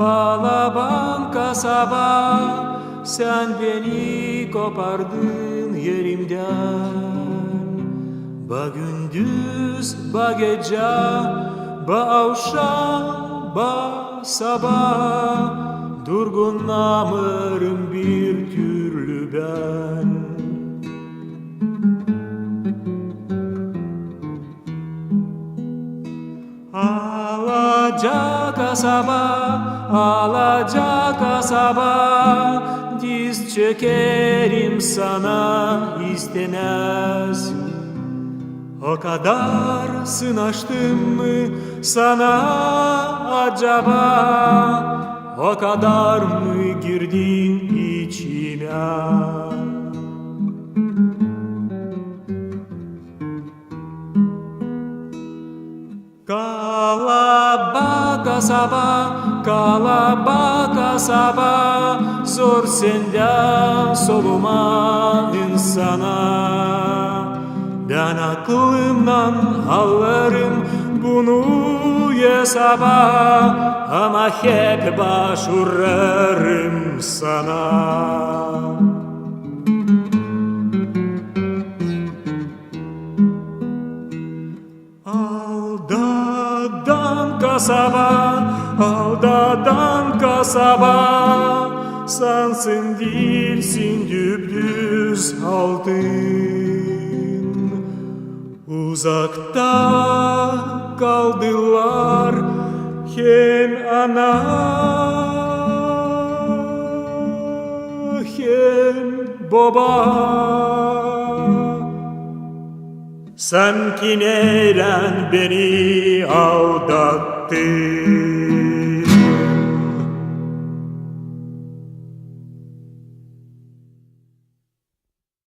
Balaban kasaba, sen beni kopardın yerimden. Ba gündüz, ba gece, ba akşam, ba sabah, durgunlamarım bir türlü ben. Alaca kasaba, alaca kasaba, diz çökerim sana istemez. O kadar sınaştım mı sana acaba? O kadar mı girdin içime? Kalaba kasaba, kalaba kasaba, zor senden soluma insana. Ben aklımdan alırım bunu hesaba, ama hep başvurarım sana. Aldadan kasaba, aldadan kasaba, sensin değilsin düpdüz altın. Uzakta kaldılar hem ana hem baba. Sen ki neden beni aldattın?